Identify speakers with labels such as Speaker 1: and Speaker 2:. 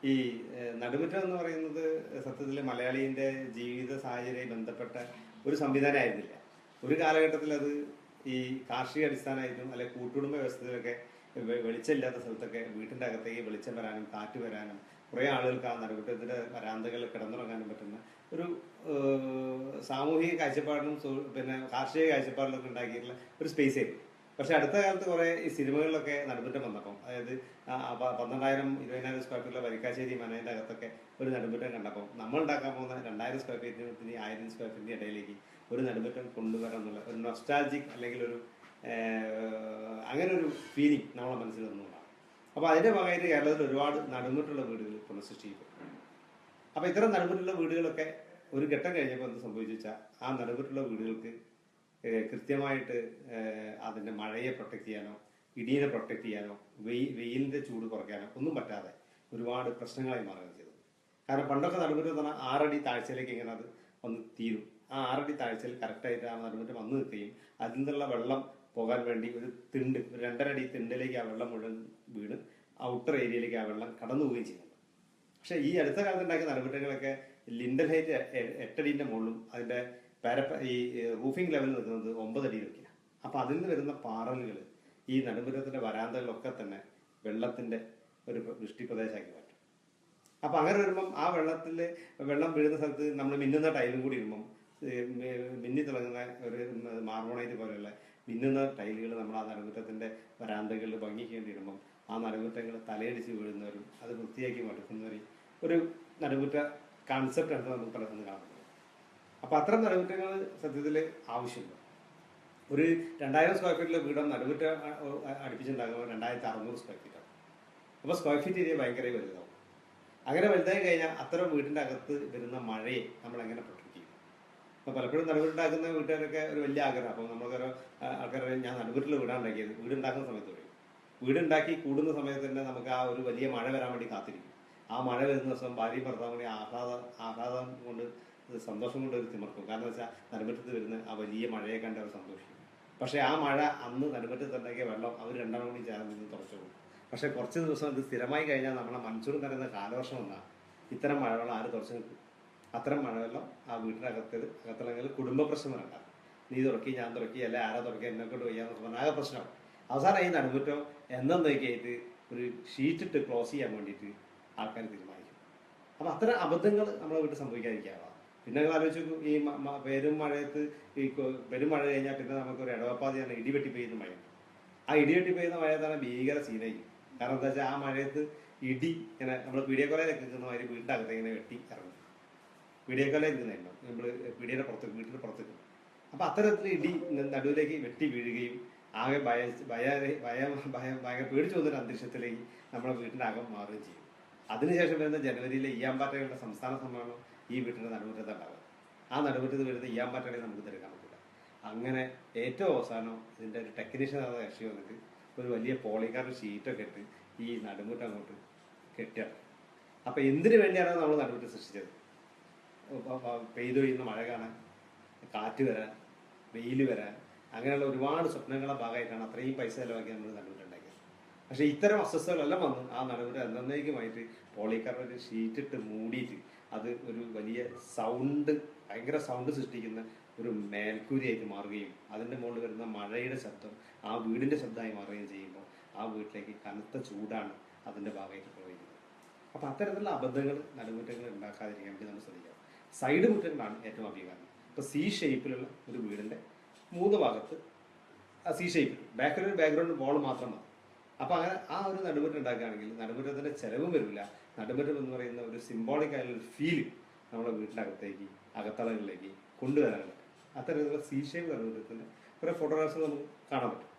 Speaker 1: ഈ നടുമുറ്റം എന്ന് പറയുന്നത് സത്യത്തിൽ മലയാളീൻ്റെ ജീവിത സാഹചര്യമായി ബന്ധപ്പെട്ട ഒരു സംവിധാനമായിരുന്നില്ല. ഒരു കാലഘട്ടത്തിൽ അത് ഈ കാർഷിക അടിസ്ഥാനമായിട്ടും അല്ലെ കൂട്ടുകുടുംബ വ്യവസ്ഥയിലൊക്കെ വെളിച്ചമില്ലാത്ത സ്ഥലത്തൊക്കെ വീട്ടിൻ്റെ അകത്തേക്ക് വെളിച്ചം വരാനും കാറ്റ് വരാനും കുറേ ആളുകൾക്ക് ആ നടുമുറ്റത്തിൻ്റെ വരാന്തകളിൽ കിടന്നുറങ്ങാനും പറ്റുന്ന ഒരു സാമൂഹിക കാഴ്ചപ്പാടിലും പിന്നെ കാർഷിക കാഴ്ചപ്പാടിലൊക്കെ ഉണ്ടാക്കിയിട്ടുള്ള ഒരു സ്പേസ് ആയിരുന്നു. പക്ഷെ അടുത്ത കാലത്ത് കുറെ ഈ സിനിമകളിലൊക്കെ നടുമുറ്റം വന്നപ്പം, അതായത് 12,000-20,000 സ്ക്വയർ ഫീറ്റിലെ വരിക്കാശ്ശേരി മനേൻ്റെ അകത്തൊക്കെ ഒരു നടുമുറ്റം കണ്ടപ്പം നമ്മൾ ഉണ്ടാക്കാൻ പോകുന്ന 2,000 സ്ക്വയർ ഫീറ്റിന് 1,000 സ്ക്വയർ ഫീറ്റിൻ്റെ ഇടയിലേക്ക് ഒരു നടുമുറ്റം കൊണ്ടുവരാൻ എന്നുള്ള ഒരു നൊസ്റ്റാൾജിക് അല്ലെങ്കിൽ ഒരു അങ്ങനെ ഒരു ഫീലിംഗ് നമ്മളെ മനസ്സിൽ നിന്നുകൊണ്ടാണ്. അപ്പോൾ അതിൻ്റെ ഭാഗമായിട്ട് കേരളത്തിൽ ഒരുപാട് നടുമുറ്റുള്ള വീടുകൾ പുനഃസൃഷ്ടിക്കപ്പെട്ടു. അപ്പോൾ ഇത്തരം നടുമുറ്റുള്ള വീടുകളൊക്കെ ഒരു ഘട്ടം കഴിഞ്ഞപ്പോൾ എന്ത് സംഭവിച്ചു വെച്ചാൽ ആ നടുമുറ്റുള്ള വീടുകൾക്ക് കൃത്യമായിട്ട് അതിൻ്റെ മഴയെ പ്രൊട്ടക്ട് ചെയ്യാനോ ഇടിയെ പ്രൊട്ടക്ട് ചെയ്യാനോ വെയിലിൻ്റെ ചൂട് കുറയ്ക്കാനോ ഒന്നും പറ്റാതെ ഒരുപാട് പ്രശ്നങ്ങളായി മാറുകയാണ് ചെയ്തത്. കാരണം പണ്ടൊക്കെ നടുമുറ്റം പറഞ്ഞാൽ 6 അടി താഴ്ചയിലേക്ക് ഇങ്ങനെ അത് വന്ന് തീരും. ആ 6 അടി താഴ്ചയിൽ കറക്റ്റായിട്ട് ആ നടുമുറ്റം വന്ന് നിൽക്കുകയും അതിൽ നിന്നുള്ള വെള്ളം പോകാൻ വേണ്ടി ഒരു 2.5 അടി തിണ്ടിലേക്ക് ആ വെള്ളം മുഴുവൻ വീണ് ഔട്ടർ ഏരിയയിലേക്ക് ആ വെള്ളം കടന്നു പോവുകയും ചെയ്യുന്നുണ്ട്. പക്ഷേ ഈ അടുത്ത കാലത്ത് ഉണ്ടാക്കിയ നടുമുറ്റങ്ങളൊക്കെ ലിൻഡൽ ഹൈറ്റ് 8 അടീൻ്റെ മുകളിലും അതിൻ്റെ ഈ റൂഫിംഗ് ലെവൽ നിൽക്കുന്നത് 9 അടിയിലൊക്കെയാണ്. അപ്പോൾ അതിൽ നിന്ന് വരുന്ന പാറലുകൾ ഈ നടുമുറ്റത്തിൻ്റെ വരാന്തകളിലൊക്കെ തന്നെ വെള്ളത്തിൻ്റെ ഒരു വൃഷ്ടിപ്രദേശമാക്കി മാറ്റും. അപ്പോൾ അങ്ങനെ വരുമ്പം ആ വെള്ളം വീഴുന്ന സ്ഥലത്ത് നമ്മൾ മിന്നുന്ന ടൈലും കൂടി ഇടുമ്പം മിന്നി തിളങ്ങുന്ന ഒരു മാർബോണൈറ്റ് പോലെയുള്ള മിന്നുന്ന ടൈലുകൾ നമ്മൾ ആ നടുമുറ്റത്തിൻ്റെ വരാന്തകളിൽ ഭംഗിക്ക് വേണ്ടി ഇടുമ്പം ആ നടുമുറ്റങ്ങൾ തലയടിച്ച് വീഴുന്നവരും അത് വൃത്തിയാക്കി മടുക്കുന്നവരും ഒരു നടുമുറ്റ കൺസെപ്റ്റ് ആണ് നമുക്ക് പലർന്ന് കാണുന്നത്. അപ്പോൾ അത്തരം നടുമുറ്റങ്ങൾ സത്യത്തിൽ ആവശ്യമുണ്ട്. ഒരു 2,000 സ്ക്വയർ ഫീറ്റിലെ വീടും നടുമുറ്റ അടുപ്പിച്ചുണ്ടാകുമ്പോൾ 2,600 സ്ക്വയർ ഫീറ്റാണ്. അപ്പോൾ സ്ക്വയർ ഫീറ്റ് ഏരിയ ഭയങ്കര വലുതാവും. അങ്ങനെ വലുതായി കഴിഞ്ഞാൽ അത്തരം വീടിൻ്റെ അകത്ത് വരുന്ന മഴയെ നമ്മൾ എങ്ങനെ പ്രൊട്ടക്ട് ചെയ്യും? അപ്പോൾ പലപ്പോഴും നടുമുറ്റുണ്ടാക്കുന്ന വീട്ടുകാരൊക്കെ ഒരു വലിയ ആഗ്രഹം. അപ്പോൾ നമുക്കൊരു ആൾക്കാരെ ഞാൻ നടുമുറ്റിൽ വീടുണ്ടാക്കിയത് വീടുണ്ടാക്കുന്ന സമയത്ത് പറയും. വീടുണ്ടാക്കി കൂടുന്ന സമയത്ത് തന്നെ നമുക്ക് ആ ഒരു വലിയ മഴ വരാൻ വേണ്ടി കാത്തിരിക്കും. ആ മഴ വരുന്ന ദിവസം ഭാര്യയും ഭർത്താവും കൂടി ആഹ്ലാദം കൊണ്ട് സന്തോഷം കൊണ്ട് ഒരു തിമർക്കും. കാരണം വെച്ചാൽ നടുമുറ്റത്ത് വരുന്ന ആ വലിയ മഴയെ കണ്ട് അവർ സന്തോഷിക്കും. പക്ഷേ ആ മഴ അന്ന് നടുമുറ്റത്ത് ഉണ്ടാക്കിയ വെള്ളം അവർ 2 കൂടി ചേർന്ന് നിന്ന് തുടച്ചോളും. പക്ഷേ കുറച്ച് ദിവസം ഇത് സ്ഥിരമായി കഴിഞ്ഞാൽ നമ്മളെ മൺസൂൺ തരുന്ന കാലവർഷം വന്നാൽ ഇത്തരം മഴവെള്ളം ആര് തുടച്ചു നിൽക്കും? അത്തരം മഴവെള്ളം ആ അകത്തുള്ള കുടുംബ പ്രശ്നം ഉണ്ടാകും. നീ തുറക്കി, ഞാൻ തുറക്കി, അല്ലെ ആരാ തുറക്കി, എന്നെ കൊണ്ട് വയ്യാന്ന് പറഞ്ഞാൽ ആകെ പ്രശ്നമാവും. അവസാനം ഈ നടുമുറ്റം എന്നൊക്കെയായിട്ട് ഒരു ഷീറ്റിട്ട് ക്ലോസ് ചെയ്യാൻ വേണ്ടിയിട്ട് ആൾക്കാർ തീരുമാനിക്കും. അപ്പോൾ അത്തരം അബദ്ധങ്ങൾ നമ്മളെ വീട്ടിൽ സംഭവിക്കാതിരിക്കാവാം. പിന്നെ ആലോചിച്ച് നോക്കും, ഈ പെരും മഴ കഴിഞ്ഞാൽ പിന്നെ നമുക്കൊരു ഇടവപ്പാതിയാണ് ഇടിവെട്ടി പെയ്യുന്ന മഴയുണ്ട്. ആ ഇടിവെട്ടി പെയ്യുന്ന മഴയത്താണ് ഭീകര സീനായിരിക്കും. കാരണം എന്താ വെച്ചാൽ ആ മഴയത്ത് ഇടി ഇങ്ങനെ നമ്മൾ പീഡിയക്കൊലയിലൊക്കെ നിൽക്കുന്ന മാതിരി വീടിൻ്റെ അകത്ത് ഇങ്ങനെ വെട്ടി ഇറങ്ങും. പീഡിയക്കൊലയിൽ നിന്നുണ്ടാവും നമ്മൾ വീടിൻ്റെ പുറത്തേക്ക്, വീട്ടിൻ്റെ പുറത്തേക്ക്. അപ്പോൾ അത്തരത്തിൽ ഇടി നടുവിലേക്ക് വെട്ടി വീഴുകയും ആകെ ഭയങ്കര പേടിച്ചു പോകുന്നൊരു അന്തരീക്ഷത്തിലേക്ക് നമ്മുടെ വീട്ടിൻ്റെ അകം മാറുകയും ചെയ്യും. അതിനുശേഷം വരുന്ന ജനുവരിയിലെ ഈയാമ്പാറ്റകളുടെ സംസ്ഥാന സമ്മേളനം ഈ വീട്ടിൻ്റെ നടുമുറ്റത്ത് ഉണ്ടാകുക. ആ നടുമുറ്റത്ത് വരുന്ന ഈയാമ്പാറ്റകളെ നമുക്ക് തിരക്കാൻ പറ്റില്ല. അങ്ങനെ ഏറ്റവും അവസാനം ഇതിൻ്റെ ഒരു ടെക്നീഷ്യൻ ആയ കക്ഷി വന്നിട്ട് ഒരു വലിയ പോളിക്കാർഡ് ഷീറ്റൊക്കെ ഇട്ട് ഈ നടുമുറ്റം അങ്ങോട്ട് കെട്ടുകയാണ്. അപ്പോൾ എന്തിനു വേണ്ടിയാണ് നമ്മൾ നടുമുറ്റം സൃഷ്ടിച്ചത്? പെയ്തൊഴിയുന്ന മഴ കാണാൻ, കാറ്റ് വരാൻ, വെയിൽ വരാൻ, അങ്ങനെയുള്ള ഒരുപാട് സ്വപ്നങ്ങളുടെ ഭാഗമായിട്ടാണ് അത്രയും പൈസ ചിലവാക്കി നമ്മൾ നടുമുറ്റം ഉണ്ടാക്കിയത്. പക്ഷേ ഇത്തരം അസ്വസ്ഥതകളെല്ലാം വന്ന് ആ നടുമുറ്റം എന്നേക്കുമായിട്ട് പോളിക്കാർബണേറ്റ് ഷീറ്റിട്ട് മൂടിയിട്ട് അത് ഒരു വലിയ ഭയങ്കര സൗണ്ട് സൃഷ്ടിക്കുന്ന ഒരു മേൽക്കൂരിയായിട്ട് മാറുകയും അതിൻ്റെ മുകളിൽ വരുന്ന മഴയുടെ ശബ്ദം ആ വീടിൻ്റെ ശബ്ദമായി മാറുകയും ചെയ്യുമ്പോൾ ആ വീട്ടിലേക്ക് കനത്ത ചൂടാണ് അതിൻ്റെ ഭാഗമായിട്ട് പ്രവഹിക്കുന്നത്. അപ്പോൾ അത്തരത്തിലുള്ള അബദ്ധങ്ങൾ നടുമുറ്റങ്ങൾ ഉണ്ടാക്കാതിരിക്കാൻ വേണ്ടി നമ്മൾ ശ്രദ്ധിക്കണം. സൈഡ് മുറ്റങ്ങളാണ് ഏറ്റവും അഭികാരം. ഇപ്പോൾ C ഷേപ്പിലുള്ള ഒരു വീടിൻ്റെ 3 ഭാഗത്ത് C ഷേപ്പിൽ ബാക്ക്ഗ്രൗണ്ട് വോൾ മാത്രം മതി. അപ്പോൾ അങ്ങനെ ആ ഒരു നടുമുറ്റം ഉണ്ടാക്കുകയാണെങ്കിൽ നടുമുറ്റത്തിൻ്റെ ചിലവും വരില്ല. നടുമുറ്റം എന്ന് പറയുന്ന ഒരു സിംബോളിക് ആയിട്ടുള്ള ഫീല് നമ്മുടെ വീട്ടിൻ്റെ അകത്തളങ്ങളിലേക്ക് കൊണ്ടുവരാനുള്ളത്. അത്തരത്തിലുള്ള C ഷേപ്പ് നടുമുറ്റത്തിൻ്റെ കുറേ ഫോട്ടോഗ്രാഫ്സ് നമുക്ക് കാണാൻ പറ്റും.